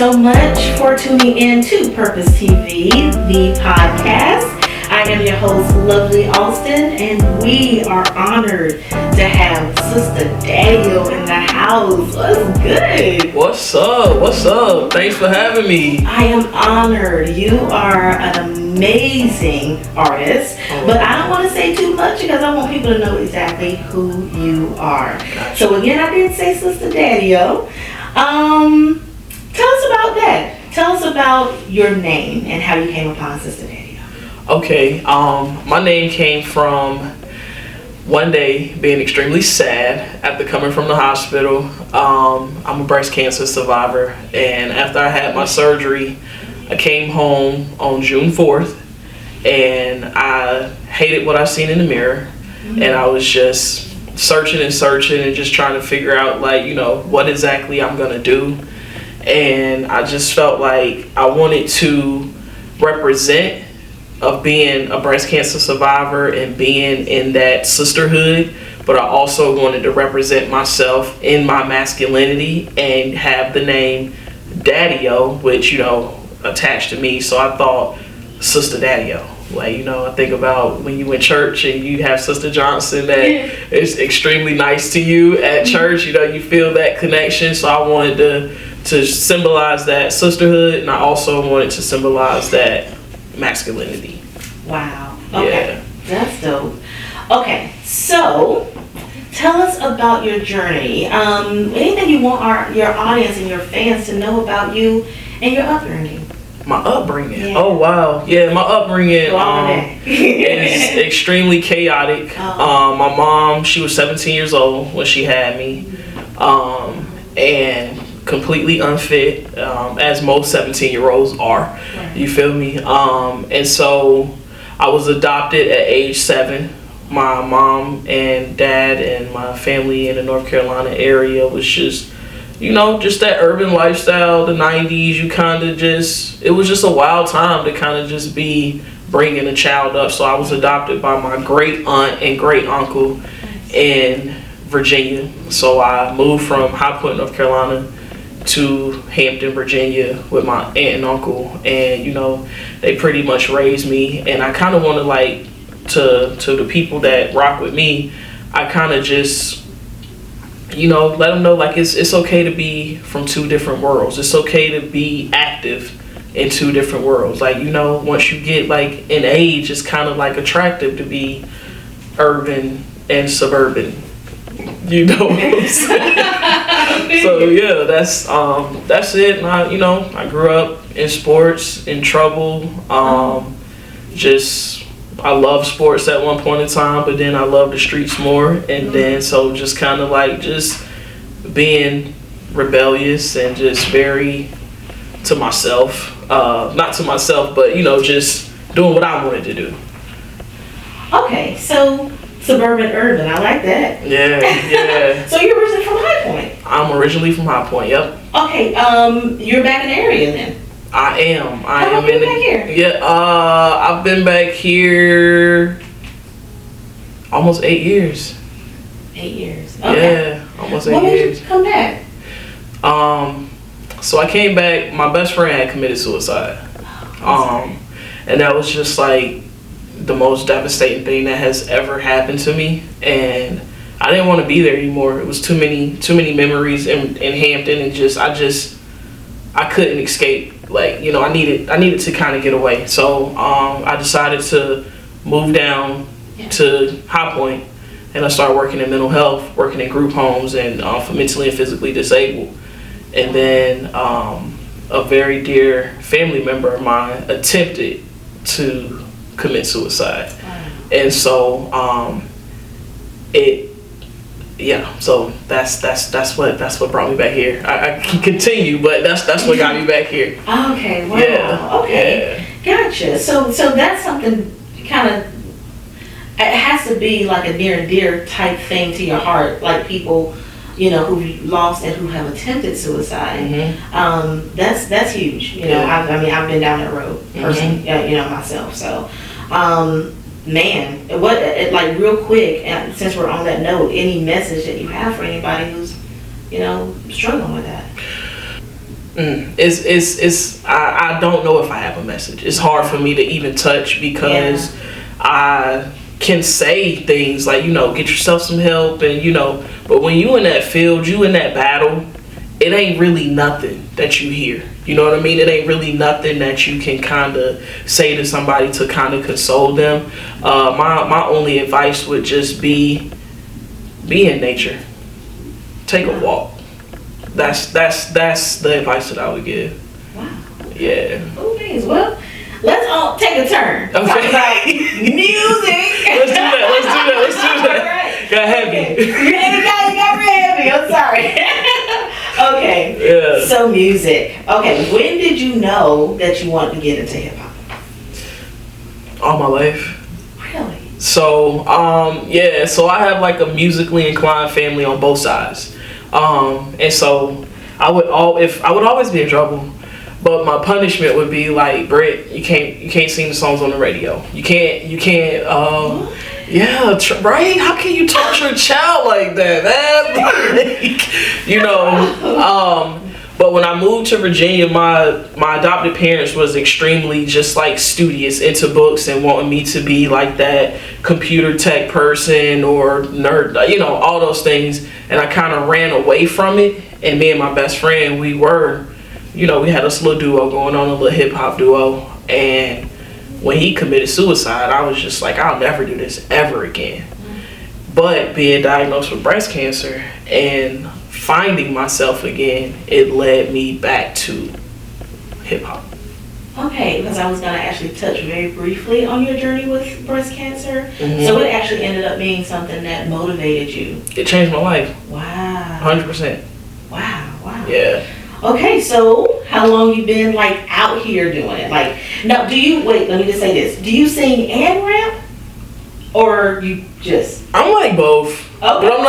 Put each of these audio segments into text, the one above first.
so much for tuning in to Purpose TV, the podcast. I am your host, Lovely Alston, and we are honored to have Sista Daddyo in the house. What's good? What's up? What's up? Thanks for having me. I am honored. You are an amazing artist, but I don't want to say too much because I want people to know exactly who you are. Gotcha. So again, I did say Sista Daddyo. Tell us about that. Tell us about your name and how you came upon Sista Daddyo. Okay, my name came from one day being extremely sad after coming from the hospital. I'm a breast cancer survivor, and after I had my surgery, I came home on June 4th, and I hated what I seen in the mirror, and I was just searching and just trying to figure out, what exactly I'm gonna do. And I just felt like I wanted to represent of being a breast cancer survivor and being in that sisterhood, but I also wanted to represent myself in my masculinity and have the name Daddyo, which, attached to me. So I thought Sista Daddyo. I think about when you in church and you have Sister Johnson that is extremely nice to you at church, you feel that connection. So I wanted to symbolize that sisterhood, and I also wanted to symbolize that masculinity. Wow. Okay. Yeah. That's dope. Okay, so tell us about your journey. Anything you want your audience and your fans to know about you and your upbringing. My upbringing. Yeah. Oh wow. Yeah, my upbringing is extremely chaotic. My mom, she was 17 years old when she had me, and completely unfit, as most 17-year-olds are. Right. You feel me? And so I was adopted at age 7. My mom and dad and my family in the North Carolina area was just, just that urban lifestyle, the 90s. It was just a wild time to kind of just be bringing a child up. So I was adopted by my great aunt and great uncle in Virginia. So I moved from High Point, North Carolina to Hampton, Virginia with my aunt and uncle, and they pretty much raised me. And I kind of want to the people that rock with me, I kind of just let them know it's okay to be from two different worlds. It's okay to be active in two different worlds. Once you get in age, it's kind of attractive to be urban and suburban. You know what I'm saying? So yeah, that's it. And I grew up in sports, in trouble. I loved sports at one point in time, but then I loved the streets more. And then so just kind of just being rebellious and just very to myself. Not to myself, but just doing what I wanted to do. Okay, so suburban urban, I like that. Yeah. So you're originally from High Point? I'm originally from High Point, yep. Okay, you're back in the area then? I am. How long have you been back here? Yeah, I've been back here almost 8 years. 8 years. Okay. Yeah, almost 8 years. What made you come back? So I came back, my best friend had committed suicide. And that was just the most devastating thing that has ever happened to me, and I didn't want to be there anymore. It was too many memories in Hampton, and I couldn't escape. I needed to kind of get away. So I decided to move down to High Point, and I started working in mental health, working in group homes, and for mentally and physically disabled. And then a very dear family member of mine attempted to commit suicide. And so so that's what brought me back here. I can continue, but that's what got me back here. Okay, wow. Yeah, okay. Yeah. Gotcha. So that's something kind of, it has to be a near and dear type thing to your heart, people who lost and who have attempted suicide. Mm-hmm. That's huge. I've been down that road personally, myself. So man, real quick, and since we're on that note, any message that you have for anybody who's, struggling with that? I don't know if I have a message. It's hard for me to even touch because I can say things like, get yourself some help and, but when you in that field, you in that battle, it ain't really nothing that you hear. You know what I mean? It ain't really nothing that you can kind of say to somebody to kind of console them. My only advice would just be in nature. Take a walk. That's the advice that I would give. Wow. Yeah. Okay, well, let's all take a turn. Okay. Talk about music. Let's do that. All right. Got heavy. It got real heavy. I'm sorry. Okay. Yeah. So music. Okay. When did you know that you wanted to get into hip hop? All my life. Really? So, so I have like a musically inclined family on both sides. And so I would always be in trouble, but my punishment would be like, Britt, you can't sing the songs on the radio. You can't, right? How can you torture a child like that, man? But when I moved to Virginia, my adopted parents was extremely just like studious, into books, and wanting me to be like that computer tech person or nerd, all those things. And I kind of ran away from it. And me and my best friend, we had this little duo going on, a little hip hop duo. And when he committed suicide, I was just like, I'll never do this ever again. But being diagnosed with breast cancer and finding myself again, it led me back to hip hop. Okay, because I was going to actually touch very briefly on your journey with breast cancer. Mm-hmm. So it actually ended up being something that motivated you. It changed my life. Wow. 100%. Wow. Yeah. Okay, so how long you been like out here doing it? Like, now, let me just say this. Do you sing and rap? Or you just... I'm like both. Okay. But I'm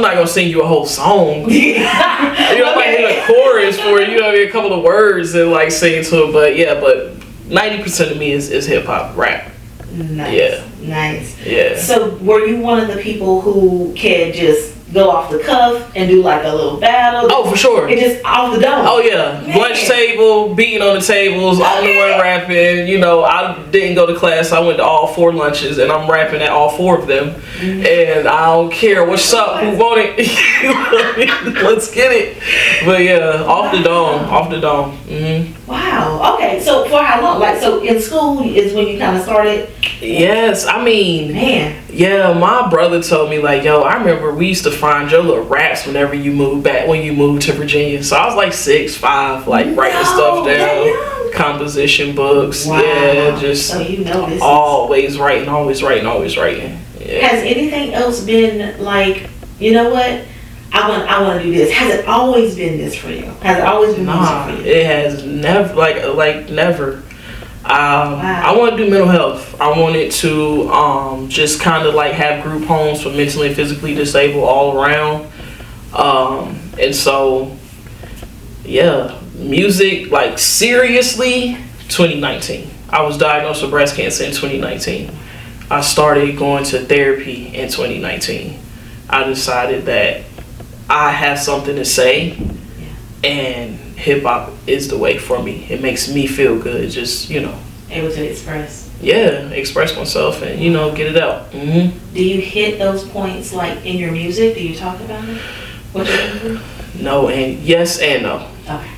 not gonna sing you a whole song. I might hit a chorus for a couple of words and like sing to it. But 90% of me is hip hop, rap. Nice. Yeah. Nice. Yeah. So were you one of the people who can just go off the cuff and do like a little battle? Oh, for sure. And just off the dome. Oh yeah. Man. Lunch table, beating on the tables, I'm the one rapping. I didn't go to class. I went to all 4 lunches and I'm rapping at all 4 of them. Mm-hmm. And I don't care what's up, who want it. Let's get it. But yeah, off the dome. Mm-hmm. Wow. Okay. So for how long? Like, so in school is when you kind of started? Yes. I mean, man. Yeah, my brother told me like, yo, I remember we used to find your little raps whenever you moved to Virginia. So I was like 6'5", like writing stuff down, composition books. Wow. Yeah, just so this always writing. Yeah. Has anything else been like, you know what? I want to do this. Has it always been this for you? Has it always been music for you? It has never, like never. Wow. I want to do mental health. I wanted to just kind of like have group homes for mentally and physically disabled all around. And so, yeah, music, like seriously, 2019. I was diagnosed with breast cancer in 2019. I started going to therapy in 2019. I decided that I have something to say, and hip hop is the way for me. It makes me feel good, just able to express. Yeah, express myself and get it out. Mm-hmm. Do you hit those points like in your music? Do you talk about it? What you're doing? No, and yes and no. Okay.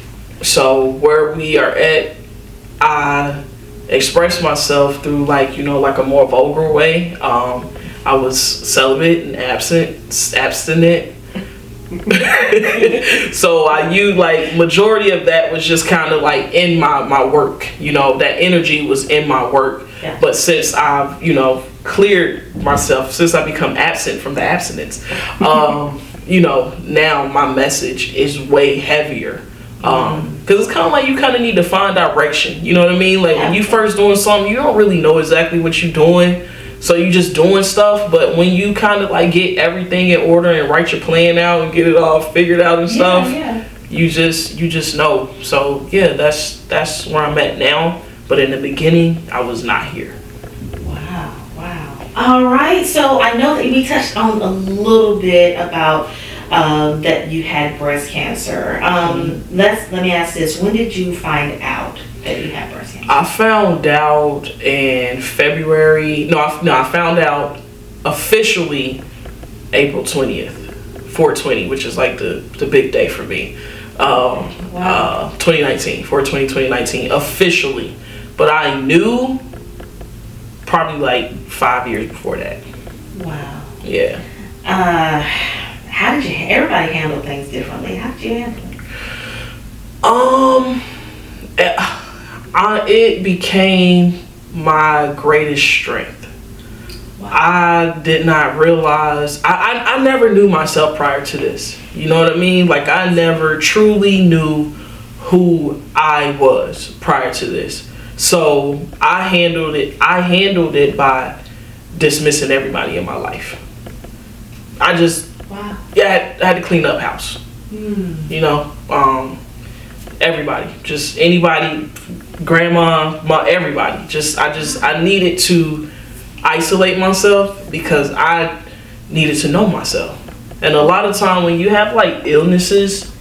So where we are at, I express myself through like a more vulgar way. I was celibate and abstinent. So I used like majority of that was just kind of like in my work, that energy was in my work. Yeah. But since I've cleared myself, since I become absent from the abstinence, now my message is way heavier. Because it's kind of like you kind of need to find direction, you know what I mean? Like when you first doing something, you don't really know exactly what you're doing. So you just doing stuff, but when you kind of like get everything in order and write your plan out and get it all figured out and stuff, you just know. So yeah, that's where I'm at now. But in the beginning, I was not here. Wow. All right. So I know that we touched on a little bit about that you had breast cancer. Let me ask this: when did you find out that you had breast cancer? I found out in February. No, I found out officially April 20th, 420, which is like the big day for me. 2019, 420, 2019, officially. But I knew probably like 5 years before that. Wow. Yeah. How did you? Everybody handle things differently. How did you handle it? It became my greatest strength. Wow. I did not realize. I never knew myself prior to this. You know what I mean? Like, I never truly knew who I was prior to this. So I handled it by dismissing everybody in my life. I just, I had to clean up house. You know, everybody, just anybody, grandma, everybody. I needed to isolate myself because I needed to know myself. And a lot of time when you have like illnesses,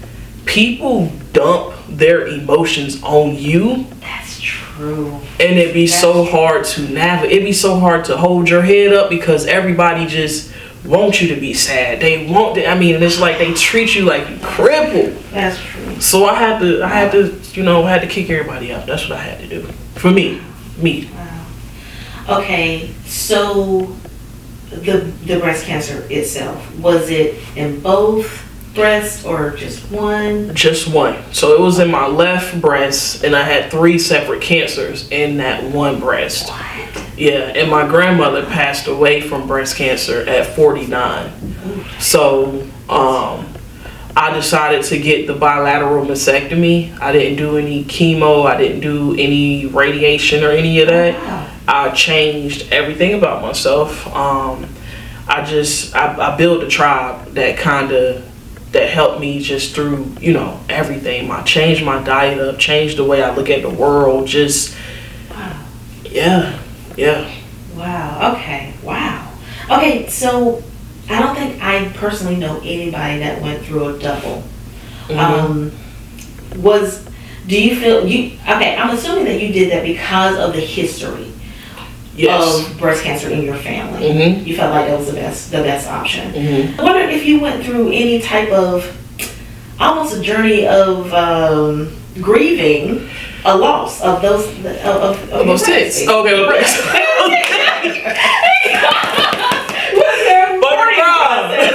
people dump their emotions on you. That's true. And it'd be so hard to navigate. It'd be so hard to hold your head up because everybody just want you to be sad. They want to, it's like they treat you like you crippled. That's true. So I had to kick everybody out. That's what I had to do. For me. Wow. Okay, so the breast cancer itself, was it in both breasts or just one? Just one. So it was in my left breast, and I had 3 separate cancers in that one breast. What? Yeah, and my grandmother passed away from breast cancer at 49. So I decided to get the bilateral mastectomy. I didn't do any chemo. I didn't do any radiation or any of that. Wow. I changed everything about myself. I built a tribe that helped me just through, everything. I changed my diet up, changed the way I look at the world. Just, wow. Yeah. Wow. Okay. So I don't think I personally know anybody that went through a double. Mm-hmm. Do you feel I'm assuming that you did that because of the history. Yes. Of breast cancer in your family. Mm-hmm. You felt like that was the best option. Mm-hmm. I wonder if you went through any type of, almost a journey of grieving a loss of those of those tits. Okay, well, breast. What's their mourning process?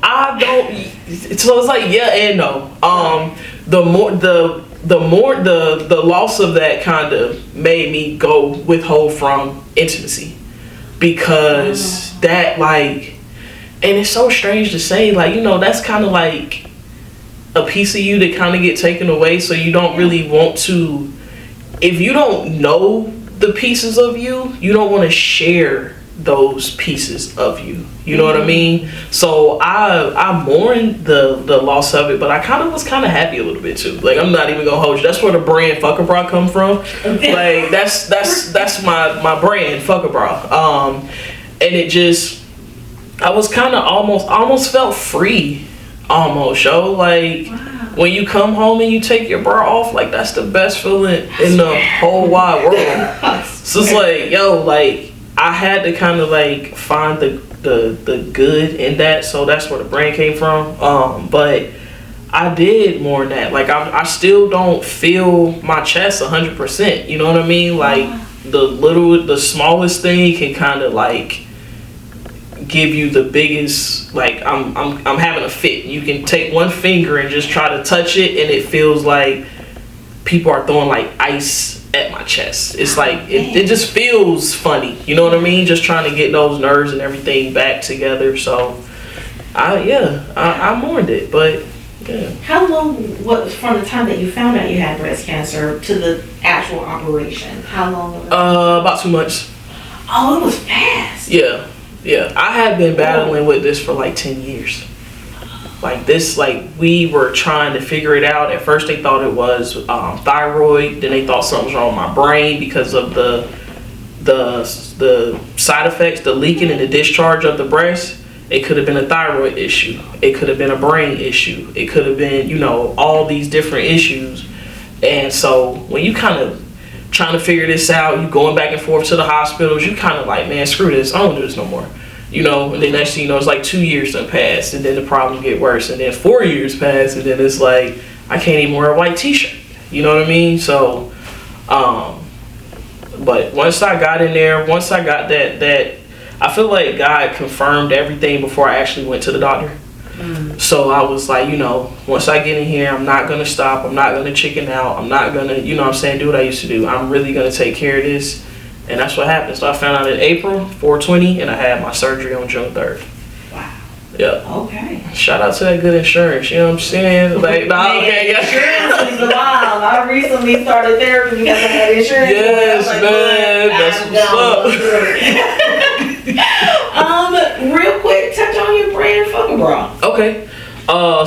I don't. So it's like yeah and no. The loss of that kind of made me withhold from intimacy because that and it's so strange to say that's kind of like a piece of you that kind of get taken away, so you don't really want to, if you don't know the pieces of you, you don't want to share those pieces of you. You know what I mean? So I mourned the loss of it, but I was kind of happy a little bit too. Like, I'm not even gonna hold you. That's where the brand Fucker Bra come from. Like, that's my brand, Fucker Bra. And it just, I was kind of almost felt free, almost, yo. Like, wow. When you come home and you take your bra off, like, that's the best feeling in the whole wide world. So it's like, yo, like, I had to kind of like find the good in that, so that's where the brand came from. But I did more than that. Like, I still don't feel my chest 100%. You know what I mean? Like, the smallest thing can kind of like give you the biggest. Like, I'm having a fit. You can take one finger and just try to touch it, and it feels like people are throwing like ice at my chest. It's like it just feels funny, you know what I mean? Just trying to get those nerves and everything back together. So I mourned it, but yeah. How long was from the time that you found out you had breast cancer to the actual operation? How long was it? About 2 months. Oh, it was fast. Yeah. I had been battling with this for like 10 years. Like this, like we were trying to figure it out. At first they thought it was thyroid. Then they thought something was wrong with my brain because of the the side effects, the leaking and the discharge of the breast. It could have been a thyroid issue. It could have been a brain issue. It could have been, you know, all these different issues. And so when you kind of trying to figure this out, you going back and forth to the hospitals, you kind of like, man, screw this. I don't do this no more. You know, and then next thing you know, it's like 2 years done passed, and then the problem get worse, and then 4 years pass, and then it's like, I can't even wear a white t-shirt. You know what I mean? So, but once I got in there, once I got that, I feel like God confirmed everything before I actually went to the doctor. So I was like, you know, once I get in here, I'm not going to stop. I'm not going to chicken out. I'm not going to, you know what I'm saying, do what I used to do. I'm really going to take care of this. And that's what happened. So I found out in April 4/20, and I had my surgery on June 3rd. Wow. Yeah. Okay. Shout out to that good insurance. You know what I'm saying? Like, nah, okay, yeah. Insurance is wild. I recently started therapy because I had insurance. Yes, like, man. That's what's up. Real quick, touch on your brand, Fuck a Bra. Okay.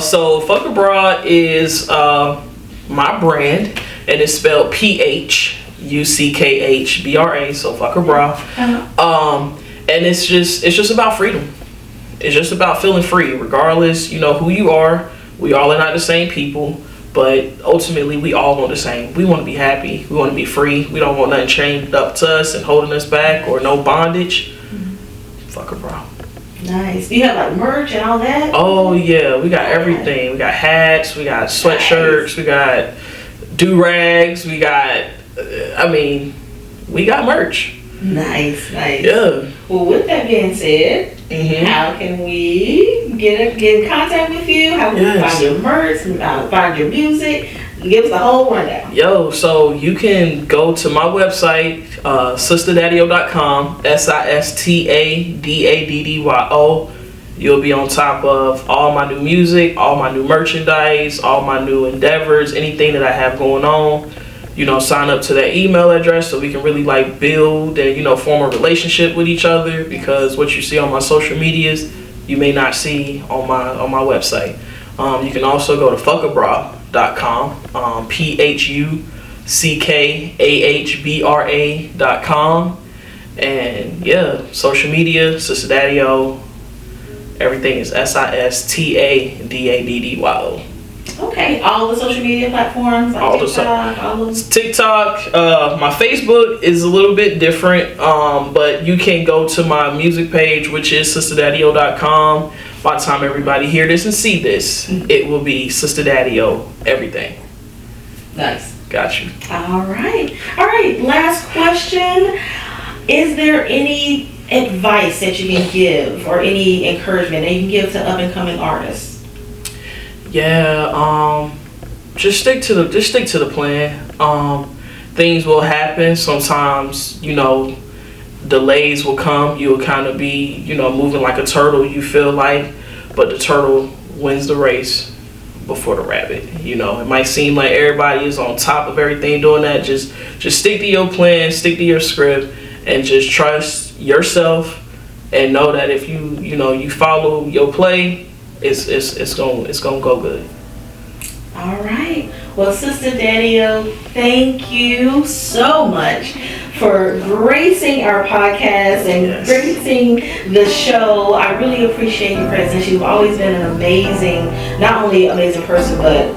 So Fuck a Bra is my brand, and it's spelled PHUCKHBRA. So Fuck a Bra. And it's just about freedom. It's just about feeling free, regardless, you know, who you are. We all are not the same people, but ultimately we all want the same. We want to be happy. We want to be free. We don't want nothing chained up to us and holding us back, or no bondage. Fuck a bra. Nice. You have like merch and all that? Oh yeah, we got everything. We got hats, we got sweatshirts, we got do-rags, we got, we got merch. Nice. Yeah. Well, with that being said, how can we get in contact with you? How can we find your merch, find your music? Give us the whole rundown. Yo, so you can go to my website, sistaddyo.com, SISTADADDYO. You'll be on top of all my new music, all my new merchandise, all my new endeavors, anything that I have going on. You know, sign up to that email address so we can really like build and, you know, form a relationship with each other, because what you see on my social medias, you may not see on my website. You can also go to fuckabra.com, PHUCKAHBRA.com, and yeah, social media, Sista Daddyo, everything is SISTADADDYO. Okay, all the social media platforms, like TikTok, my Facebook is a little bit different, but you can go to my music page, which is sistaddyo.com. By the time everybody hear this and see this, it will be Sista Daddyo everything. Nice. Got you. All right. Last question: is there any advice that you can give, or any encouragement that you can give to up and coming artists? Yeah, just stick to the plan. Things will happen. Sometimes, you know, delays will come. You'll kind of be, you know, moving like a turtle, you feel like, but the turtle wins the race before the rabbit. You know, it might seem like everybody is on top of everything doing that. Just stick to your plan, stick to your script, and just trust yourself, and know that if you follow your play, it's gonna go good. All right. Well, Sista Daddyo, thank you so much for gracing our podcast and gracing the show. I really appreciate your presence. You've always been an amazing, not only amazing person, but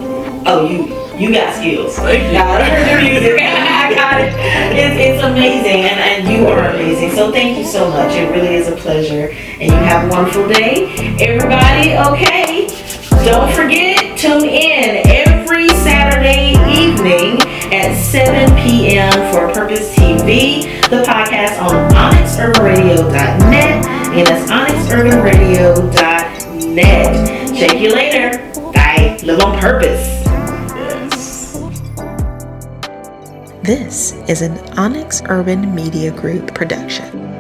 you got skills. Thank you. I got it. It's amazing, and you are amazing. So thank you so much. It really is a pleasure, and you have a wonderful day, everybody. Okay, don't forget, tune in every Saturday evening at 7 p.m. for Purpose TV, the podcast on onyxurbanradio.net, and that's onyxurbanradio.net. Check you later. Bye. Live on purpose. This is an Onyx Urban Media Group production.